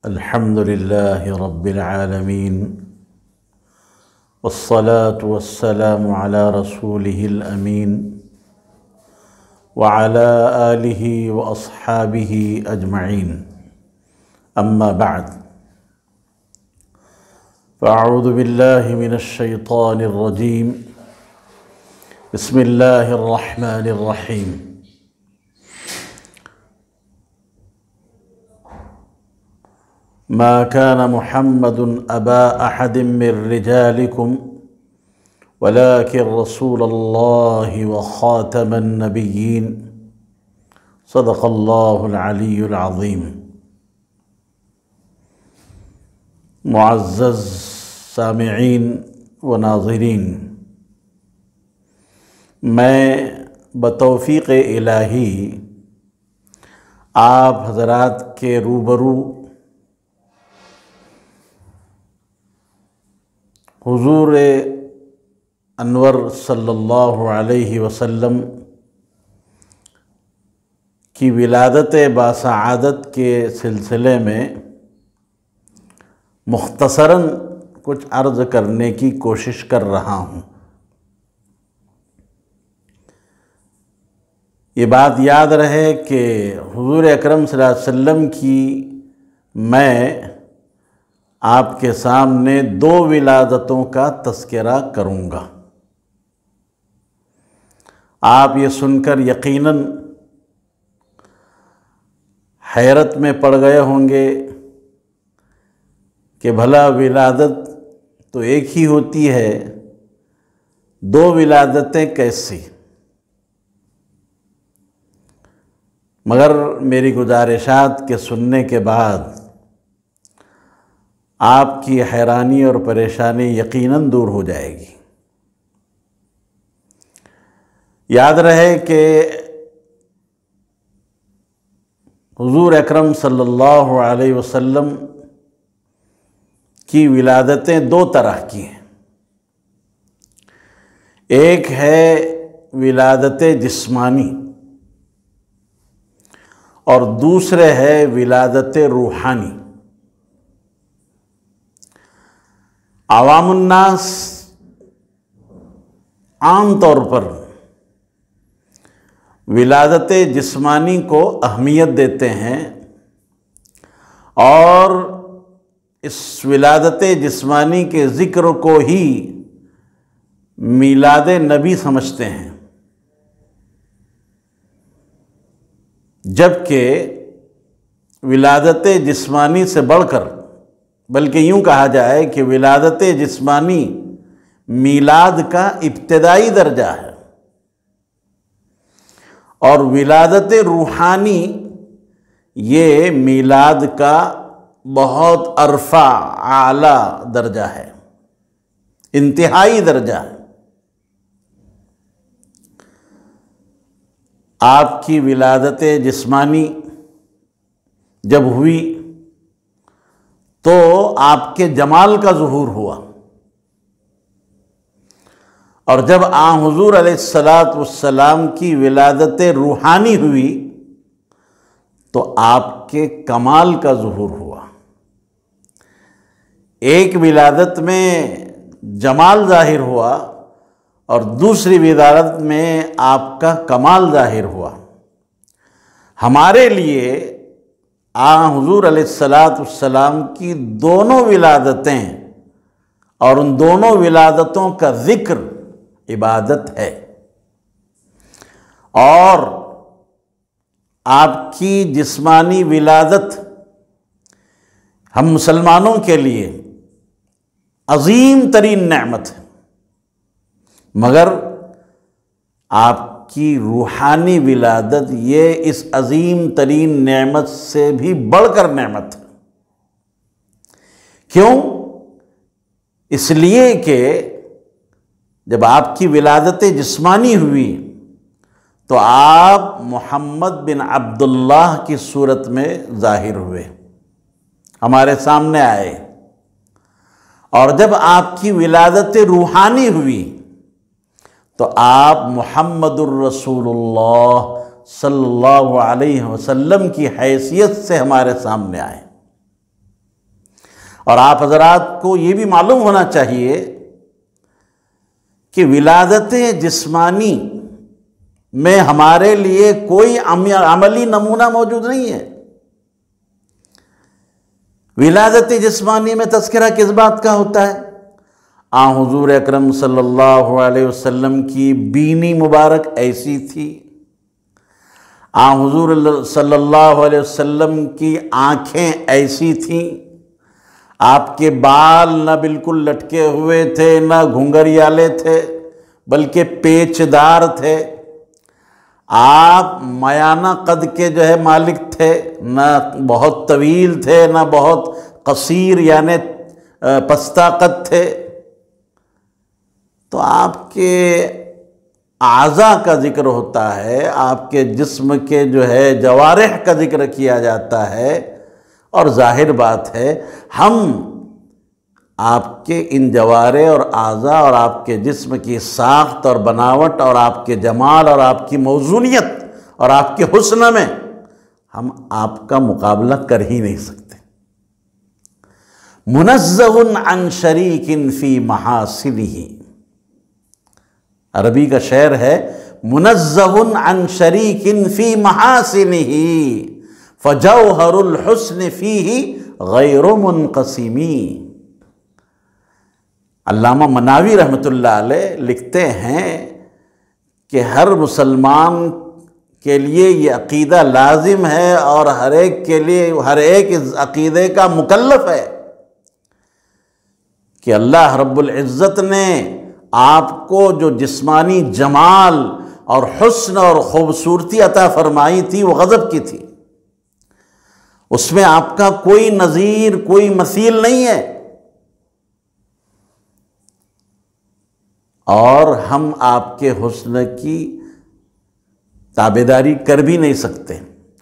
الحمد لله رب العالمين والصلاة والسلام على رسوله الأمين وعلى آله وأصحابه أجمعين أما بعد فأعوذ بالله من الشيطان الرجيم بسم الله الرحمن الرحيم ما كان محمد أبا أحد من رجالكم ولكن رسول الله وخاتم النبيين صدق الله العلي العظيم۔ معزز سامعین و ناظرین، میں بتوفیق الہی آپ حضرات کے روبرو حضور انور صلی اللہ علیہ وسلم کی ولادت باسعادت کے سلسلے میں مختصراً کچھ عرض کرنے کی کوشش کر رہا ہوں۔ یہ بات یاد رہے کہ حضور اکرم صلی اللہ علیہ وسلم کی میں آپ کے سامنے دو ولادتوں کا تذکرہ کروں گا۔ آپ یہ سن کر یقیناً حیرت میں پڑ گئے ہوں گے کہ بھلا ولادت تو ایک ہی ہوتی ہے، دو ولادتیں کیسی؟ مگر میری گزارشات کے سننے کے بعد آپ کی حیرانی اور پریشانی یقیناً دور ہو جائے گی۔ یاد رہے کہ حضور اکرم صلی اللہ علیہ وسلم کی ولادتیں دو طرح کی ہیں۔ ایک ہے ولادت جسمانی اور دوسرے ہے ولادت روحانی۔ عوام الناس عام طور پر ولادت جسمانی کو اہمیت دیتے ہیں اور اس ولادت جسمانی کے ذکر کو ہی میلاد نبی سمجھتے ہیں، جبکہ ولادت جسمانی سے بڑھ کر، بلکہ یوں کہا جائے کہ ولادت جسمانی میلاد کا ابتدائی درجہ ہے، اور ولادت روحانی یہ میلاد کا بہت ارفع اعلیٰ درجہ ہے، انتہائی درجہ ہے۔ آپ کی ولادت جسمانی جب ہوئی تو آپ کے جمال کا ظہور ہوا، اور جب حضور علیہ السلام کی ولادت روحانی ہوئی تو آپ کے کمال کا ظہور ہوا۔ ایک ولادت میں جمال ظاہر ہوا اور دوسری ولادت میں آپ کا کمال ظاہر ہوا۔ ہمارے لیے حضور علیہ السلام کی دونوں ولادتیں اور ان دونوں ولادتوں کا ذکر عبادت ہے، اور آپ کی جسمانی ولادت ہم مسلمانوں کے لیے عظیم ترین نعمت ہے، مگر آپ کی روحانی ولادت یہ اس عظیم ترین نعمت سے بھی بڑھ کر نعمت ہے۔ کیوں؟ اس لیے کہ جب آپ کی ولادت جسمانی ہوئی تو آپ محمد بن عبداللہ کی صورت میں ظاہر ہوئے، ہمارے سامنے آئے، اور جب آپ کی ولادت روحانی ہوئی تو آپ محمد الرسول اللہ صلی اللہ علیہ وسلم کی حیثیت سے ہمارے سامنے آئے۔ اور آپ حضرات کو یہ بھی معلوم ہونا چاہیے کہ ولادت جسمانی میں ہمارے لیے کوئی عملی نمونہ موجود نہیں ہے۔ ولادت جسمانی میں تذکرہ کس بات کا ہوتا ہے؟ حضور اکرم صلی اللہ علیہ وسلم کی بینی مبارک ایسی تھی، حضور صلی اللہ علیہ وسلم کی آنکھیں ایسی تھیں، آپ کے بال نہ بالکل لٹکے ہوئے تھے نہ گھنگریالے تھے بلکہ پیچ دار تھے، آپ میانہ قد کے مالک تھے، نہ بہت طویل تھے نہ بہت قصیر یعنی پستہ قد تھے۔ تو آپ کے اعضاء کا ذکر ہوتا ہے، آپ کے جسم کے جوارح کا ذکر کیا جاتا ہے، اور ظاہر بات ہے ہم آپ کے ان جوارح اور اعضاء اور آپ کے جسم کی ساخت اور بناوٹ اور آپ کے جمال اور آپ کی موزونیت اور آپ کے حسن میں ہم آپ کا مقابلہ کر ہی نہیں سکتے۔ منزہ عن شریک فی محاسنہ، عربی کا شعر ہے، منزہ عن شریک فی محاسنہ فجوہر الحسن فیہ غیر منقسم۔ علامہ مناوی رحمۃ اللہ علیہ لکھتے ہیں کہ ہر مسلمان کے لیے یہ عقیدہ لازم ہے اور ہر ایک کے لیے ہر ایک اس عقیدے کا مکلف ہے کہ اللہ رب العزت نے آپ کو جو جسمانی جمال اور حسن اور خوبصورتی عطا فرمائی تھی وہ غضب کی تھی، اس میں آپ کا کوئی نظیر کوئی مثیل نہیں ہے، اور ہم آپ کے حسن کی تابعداری کر بھی نہیں سکتے،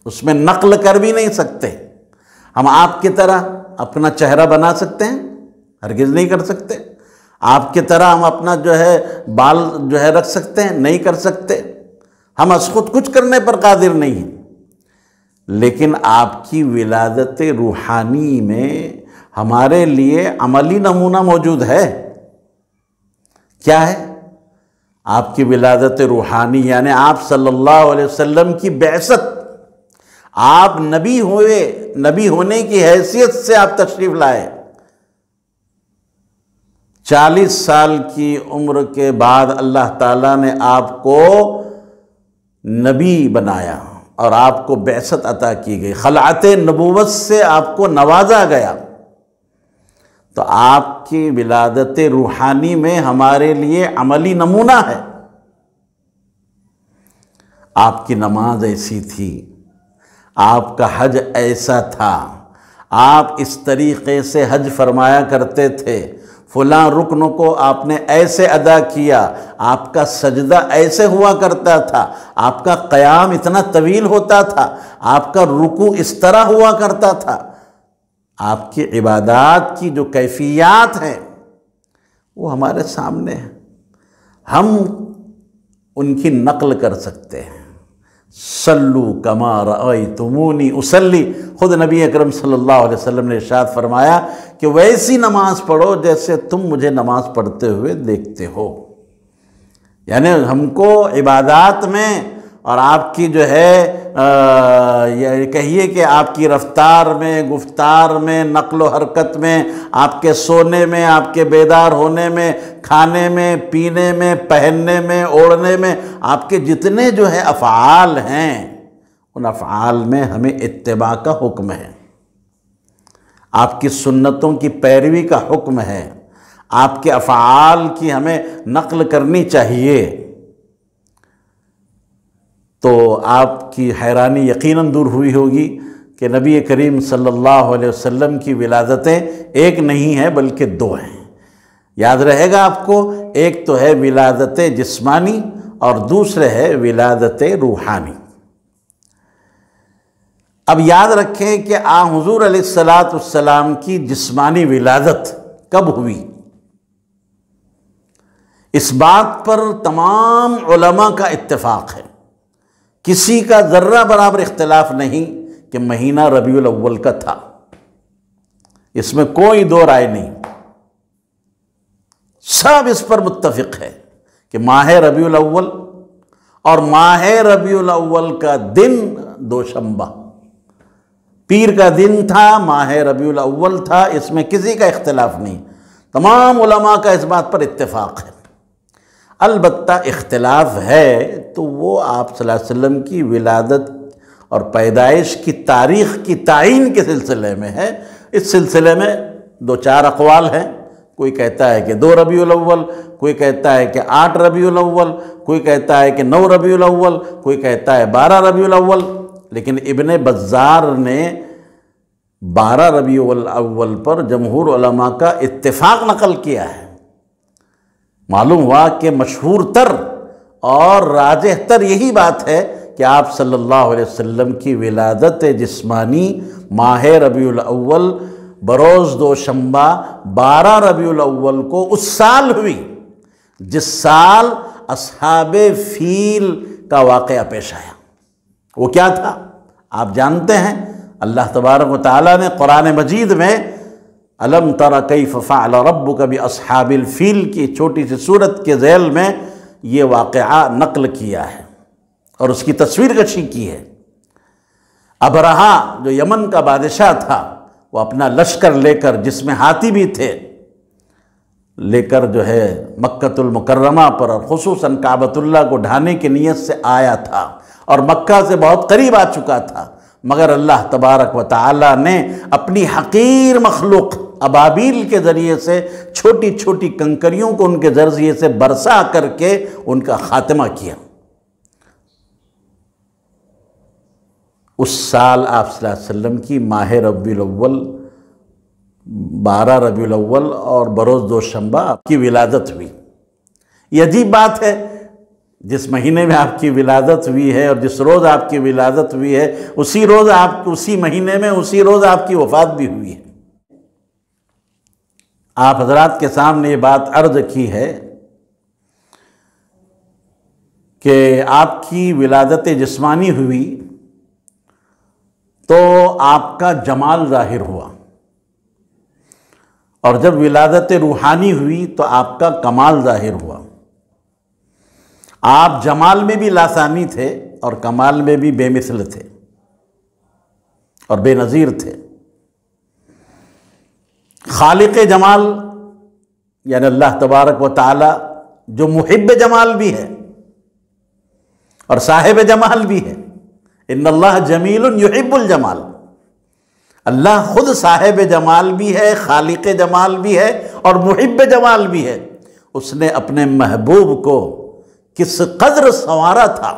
اس میں نقل کر بھی نہیں سکتے۔ ہم آپ کی طرح اپنا چہرہ بنا سکتے ہیں؟ ہرگز نہیں کر سکتے۔ آپ کی طرح ہم اپنا بال رکھ سکتے ہیں؟ نہیں کر سکتے۔ ہم از خود کچھ کرنے پر قادر نہیں ہیں، لیکن آپ کی ولادت روحانی میں ہمارے لیے عملی نمونہ موجود ہے۔ کیا ہے؟ آپ کی ولادت روحانی یعنی آپ صلی اللہ علیہ وسلم کی بعثت، آپ نبی ہوئے، نبی ہونے کی حیثیت سے آپ تشریف لائے، 40 سال کی عمر کے بعد اللہ تعالیٰ نے آپ کو نبی بنایا اور آپ کو بعثت عطا کی گئی، خلعت نبوت سے آپ کو نوازا گیا۔ تو آپ کی ولادت روحانی میں ہمارے لیے عملی نمونہ ہے۔ آپ کی نماز ایسی تھی، آپ کا حج ایسا تھا، آپ اس طریقے سے حج فرمایا کرتے تھے، فلاں رکن کو آپ نے ایسے ادا کیا، آپ کا سجدہ ایسے ہوا کرتا تھا، آپ کا قیام اتنا طویل ہوتا تھا، آپ کا رکوع اس طرح ہوا کرتا تھا۔ آپ کی عبادات کی جو کیفیات ہیں وہ ہمارے سامنے ہیں، ہم ان کی نقل کر سکتے ہیں۔ صلو کما رأیتمونی اصلی، خود نبی اکرم صلی اللہ علیہ وسلم نے ارشاد فرمایا کہ ویسی نماز پڑھو جیسے تم مجھے نماز پڑھتے ہوئے دیکھتے ہو۔ یعنی ہم کو عبادات میں اور آپ کی یہ کہیے کہ آپ کی رفتار میں، گفتار میں، نقل و حرکت میں، آپ کے سونے میں، آپ کے بیدار ہونے میں، کھانے میں، پینے میں، پہننے میں، اوڑھنے میں، آپ کے جتنے افعال ہیں ان افعال میں ہمیں اتباع کا حکم ہے، آپ کی سنتوں کی پیروی کا حکم ہے، آپ کے افعال کی ہمیں نقل کرنی چاہیے۔ تو آپ کی حیرانی یقیناً دور ہوئی ہوگی کہ نبی کریم صلی اللہ علیہ وسلم کی ولادتیں ایک نہیں ہیں بلکہ 2 ہیں۔ یاد رہے گا آپ کو، ایک تو ہے ولادت جسمانی اور دوسرے ہے ولادت روحانی۔ اب یاد رکھیں کہ حضور علیہ السلام کی جسمانی ولادت کب ہوئی؟ اس بات پر تمام علماء کا اتفاق ہے، کسی کا ذرہ برابر اختلاف نہیں کہ مہینہ ربیع الاول کا تھا، اس میں کوئی دو رائے نہیں، سب اس پر متفق ہے کہ ماہ ربیع الاول اور ماہ ربیع الاول کا دن دوشنبہ، پیر کا دن تھا، ماہ ربیع الاول تھا، اس میں کسی کا اختلاف نہیں، تمام علماء کا اس بات پر اتفاق ہے۔ البتہ اختلاف ہے تو وہ آپ صلی اللہ علیہ وسلم کی ولادت اور پیدائش کی تاریخ کی تعین کے سلسلے میں ہے۔ اس سلسلے میں دو چار اقوال ہیں، کوئی کہتا ہے کہ 2 ربیع الاول، کوئی کہتا ہے کہ 8 ربیع الاول، کوئی کہتا ہے کہ 9 ربیع الاول، کوئی کہتا ہے 12 ربیع الاول، لیکن ابن بزار نے 12 ربیع الاول پر جمہور علماء کا اتفاق نقل کیا ہے۔ معلوم ہوا کہ مشہور تر اور راجح تر یہی بات ہے کہ آپ صلی اللہ علیہ وسلم کی ولادت جسمانی ماہ ربیع الاول بروز دوشنبہ 12 ربیع الاول کو اس سال ہوئی جس سال اصحاب فیل کا واقعہ پیش آیا۔ وہ کیا تھا آپ جانتے ہیں، اللہ تبارک و تعالیٰ نے قرآن مجید میں الم تر کیف فعل ربک باصحاب الفیل کی چھوٹی سی سورت کے ذیل میں یہ واقعہ نقل کیا ہے اور اس کی تصویر کشی کی ہے۔ ابرہا جو یمن کا بادشاہ تھا، وہ اپنا لشکر لے کر، جس میں ہاتھی بھی تھے، لے کر جو ہے مکہ المکرمہ پر اور خصوصاً کعبۃ اللہ کو ڈھانے کی نیت سے آیا تھا اور مکہ سے بہت قریب آ چکا تھا، مگر اللہ تبارک و تعالیٰ نے اپنی حقیر مخلوق ابابیل کے ذریعے سے چھوٹی چھوٹی کنکریوں کو ان کے ذریعے سے برسا کر کے ان کا خاتمہ کیا۔ اس سال آپ صلی اللہ علیہ وسلم کی ماہ ربیع الاول 12 ربیع الاول اور بروز دوشنبہ آپ کی ولادت ہوئی۔ یہ عجیب بات ہے، جس مہینے میں آپ کی ولادت ہوئی ہے اور جس روز آپ کی ولادت ہوئی ہے اسی روز اسی مہینے میں اسی روز آپ کی وفات بھی ہوئی ہے۔ آپ حضرات کے سامنے یہ بات عرض کی ہے کہ آپ کی ولادت جسمانی ہوئی تو آپ کا جمال ظاہر ہوا، اور جب ولادت روحانی ہوئی تو آپ کا کمال ظاہر ہوا۔ آپ جمال میں بھی لاثانی تھے اور کمال میں بھی بے مثل تھے اور بے نظیر تھے۔ خالق جمال یعنی اللہ تبارک و تعالی جو محب جمال بھی ہے اور صاحب جمال بھی ہے، ان اللہ جمیل یحب الجمال، اللہ خود صاحب جمال بھی ہے، خالق جمال بھی ہے اور محب جمال بھی ہے۔ اس نے اپنے محبوب کو کس قدر سنوارا تھا،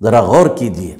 ذرا غور کیجئے۔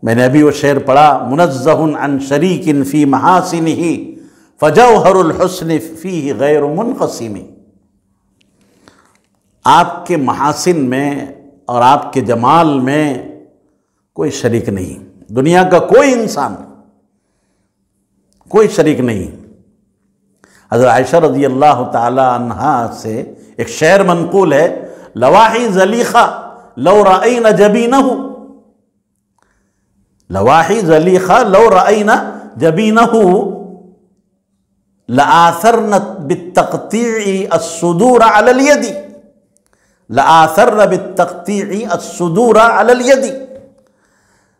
میں نے ابھی وہ شعر پڑھا، منزہ عن شریک فی محاسنہ فجوہر الحسن فیہ غیر منقسم۔ آپ کے محاسن میں اور آپ کے جمال میں کوئی شریک نہیں، دنیا کا کوئی انسان کوئی شریک نہیں۔ حضرت عائشہ رضی اللہ تعالی عنہا سے ایک شعر منقول ہے، لواحی زلیخہ لو رأینا جبینہ، لواحی زلیخہ لو رأینا جبینہ لآثرن بالتقطیع الصدور علی الید، لآثرن بالتقطیع الصدور علی الید۔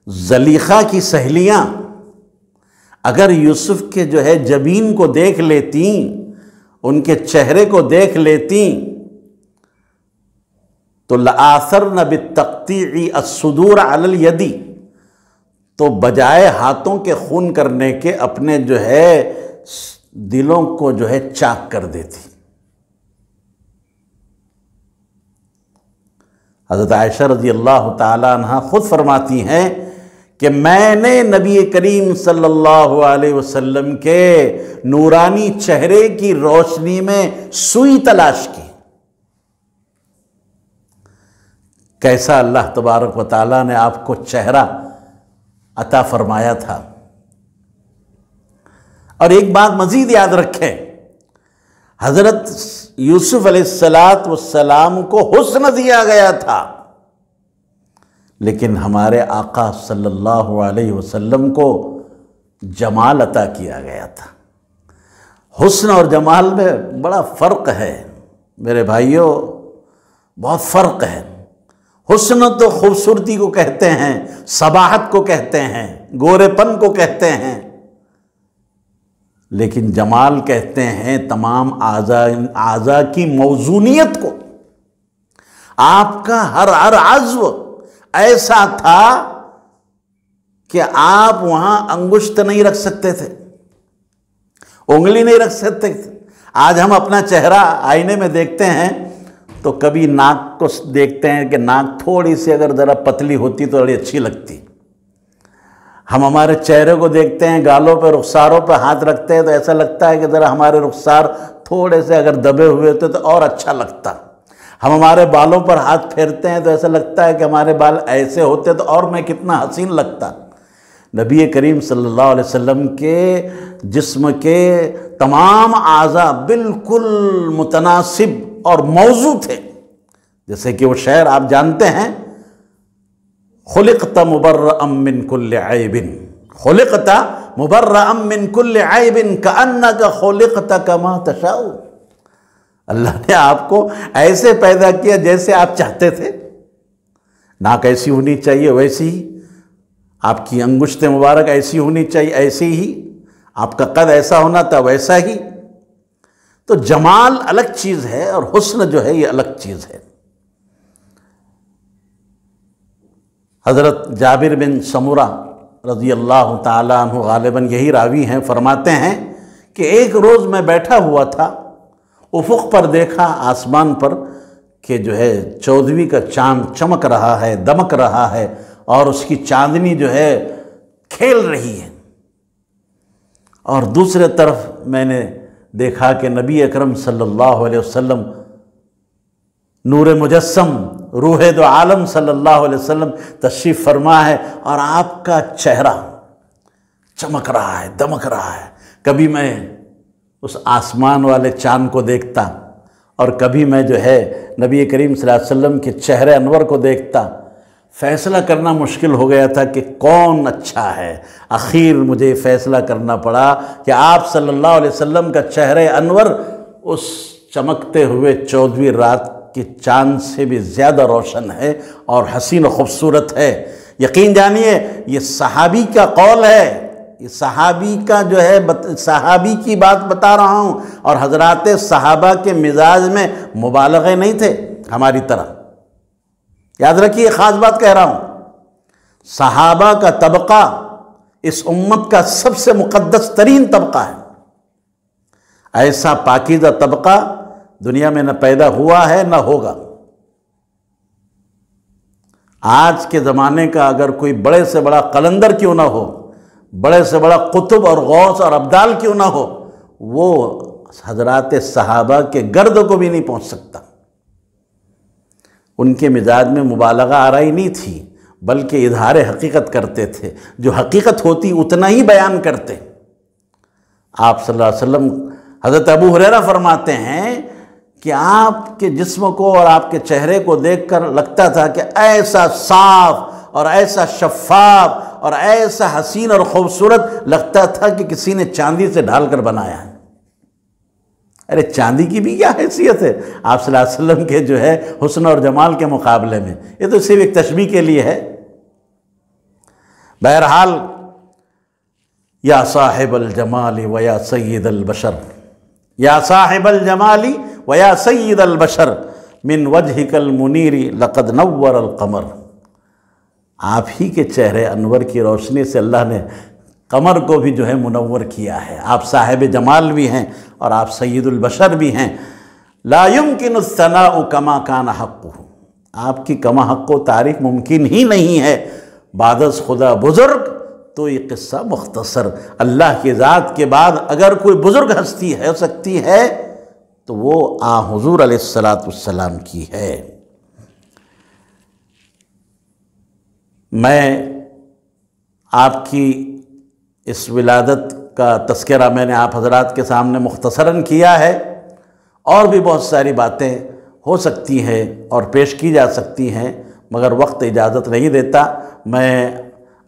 زلیخہ کی سہیلیاں اگر یوسف کے جو ہے جبین کو دیکھ لیتیں، ان کے چہرے کو دیکھ لیتیں، تو لآثرن بالتقطیع الصدور علی الید، تو بجائے ہاتھوں کے خون کرنے کے اپنے جو ہے دلوں کو جو ہے چاک کر دیتی۔ حضرت عائشہ رضی اللہ تعالی عنہ خود فرماتی ہیں کہ میں نے نبی کریم صلی اللہ علیہ وسلم کے نورانی چہرے کی روشنی میں سوئی تلاش کی۔ کیسا اللہ تبارک و تعالیٰ نے آپ کو چہرہ عطا فرمایا تھا۔ اور ایک بات مزید یاد رکھیں، حضرت یوسف علیہ السلام کو حسن دیا گیا تھا، لیکن ہمارے آقا صلی اللہ علیہ وسلم کو جمال عطا کیا گیا تھا۔ حسن اور جمال میں بڑا فرق ہے میرے بھائیوں، بہت فرق ہے۔ حسن تو خوبصورتی کو کہتے ہیں، صباحت کو کہتے ہیں، گورے پن کو کہتے ہیں، لیکن جمال کہتے ہیں تمام اعضاء کی موزونیت کو۔ آپ کا ہر عضو ایسا تھا کہ آپ وہاں انگشت نہیں رکھ سکتے تھے، انگلی نہیں رکھ سکتے تھے۔ آج ہم اپنا چہرہ آئینے میں دیکھتے ہیں تو کبھی ناک کو دیکھتے ہیں کہ ناک تھوڑی سی اگر ذرا پتلی ہوتی تو بڑی اچھی لگتی۔ ہم ہمارے چہرے کو دیکھتے ہیں، گالوں پہ رخساروں پہ ہاتھ رکھتے ہیں تو ایسا لگتا ہے کہ ذرا ہمارے رخسار تھوڑے سے اگر دبے ہوئے ہوتے تو اور اچھا لگتا۔ ہم ہمارے بالوں پر ہاتھ پھیرتے ہیں تو ایسا لگتا ہے کہ ہمارے بال ایسے ہوتے تو اور میں کتنا حسین لگتا۔ نبی کریم صلی اللہ علیہ وسلم کے جسم کے تمام اعضاء بالکل متناسب اور موزوں تھے، جیسے کہ وہ شعر آپ جانتے ہیں، خلقت مبرأ من کل عیب، خلقت مبرأ من کل عیب کأنک خلقت کما تشاء۔ اللہ نے آپ کو ایسے پیدا کیا جیسے آپ چاہتے تھے، ناک ایسی ہونی چاہیے ویسی ہی، آپ کی انگشت مبارک ایسی ہونی چاہیے ایسی ہی، آپ کا قد ایسا ہونا تھا ویسا ہی۔ تو جمال الگ چیز ہے اور حسن جو ہے یہ الگ چیز ہے۔ حضرت جابر بن سمرہ رضی اللہ تعالیٰ عنہ غالباً یہی راوی ہیں، فرماتے ہیں کہ ایک روز میں بیٹھا ہوا تھا، افق پر دیکھا آسمان پر کہ جو ہے 14ویں کا چاند چمک رہا ہے، دمک رہا ہے اور اس کی چاندنی جو ہے کھیل رہی ہے، اور دوسرے طرف میں نے دیکھا کہ نبی اکرم صلی اللہ علیہ وسلم نور مجسم روح دو عالم صلی اللہ علیہ وسلم تشریف فرما ہے اور آپ کا چہرہ چمک رہا ہے، دمک رہا ہے۔ کبھی میں اس آسمان والے چاند کو دیکھتا اور کبھی میں جو ہے نبی کریم صلی اللہ علیہ وسلم کے چہرے انور کو دیکھتا، فیصلہ کرنا مشکل ہو گیا تھا کہ کون اچھا ہے۔ اخیر مجھے فیصلہ کرنا پڑا کہ آپ صلی اللہ علیہ وسلم کا چہرے انور اس چمکتے ہوئے 14ویں رات کے چاند سے بھی زیادہ روشن ہے اور حسین و خوبصورت ہے۔ یقین جانیے یہ صحابی کا قول ہے، یہ صحابی کا جو ہے صحابی کی بات بتا رہا ہوں، اور حضرات صحابہ کے مزاج میں مبالغے نہیں تھے ہماری طرح۔ یاد رکھیے خاص بات کہہ رہا ہوں، صحابہ کا طبقہ اس امت کا سب سے مقدس ترین طبقہ ہے۔ ایسا پاکیزہ طبقہ دنیا میں نہ پیدا ہوا ہے نہ ہوگا۔ آج کے زمانے کا اگر کوئی بڑے سے بڑا قلندر کیوں نہ ہو، بڑے سے بڑا قطب اور غوث اور ابدال کیوں نہ ہو، وہ حضرات صحابہ کے گرد کو بھی نہیں پہنچ سکتا۔ ان کے مزاج میں مبالغہ آرائی نہیں تھی، بلکہ اظہار حقیقت کرتے تھے، جو حقیقت ہوتی اتنا ہی بیان کرتے۔ آپ صلی اللہ علیہ وسلم، حضرت ابو ہریرہ فرماتے ہیں کہ آپ کے جسم کو اور آپ کے چہرے کو دیکھ کر لگتا تھا کہ ایسا صاف اور ایسا شفاف اور ایسا حسین اور خوبصورت لگتا تھا کہ کسی نے چاندی سے ڈھال کر بنایا ہے۔ ارے چاندی کی بھی کیا حیثیت ہے آپ صلی اللہ علیہ وسلم کے جو ہے حسن اور جمال کے مقابلے میں، یہ تو صرف ایک تشبیہ کے لیے ہے۔ بہرحال یا صاحب الجمال و یا سید البشر، یا صاحب الجمال و یا سید البشر من وجہک المنیر لقد نور القمر۔ آپ ہی کے چہرے انور کی روشنی سے اللہ نے قمر کو بھی جو ہے منور کیا ہے۔ آپ صاحب جمال بھی ہیں اور آپ سید البشر بھی ہیں۔ لا يمكن الثناء كما كان حقه، آپ کی کما حق و تعریف ممکن ہی نہیں ہے بعد از خدا بزرگ۔ تو یہ قصہ مختصر، اللہ کی ذات کے بعد اگر کوئی بزرگ ہستی ہو سکتی ہے تو وہ حضور علیہ السلام کی ہے۔ میں آپ کی اس ولادت کا تذکرہ میں نے آپ حضرات کے سامنے مختصراً کیا ہے، اور بھی بہت ساری باتیں ہو سکتی ہیں اور پیش کی جا سکتی ہیں، مگر وقت اجازت نہیں دیتا۔ میں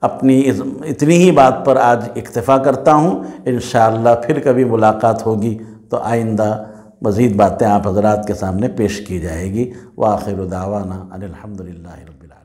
اپنی اتنی ہی بات پر آج اکتفا کرتا ہوں۔ انشاءاللہ پھر کبھی ملاقات ہوگی تو آئندہ مزید باتیں آپ حضرات کے سامنے پیش کی جائے گی۔ وآخر دعوانا ان الحمدللہ رب العالمین۔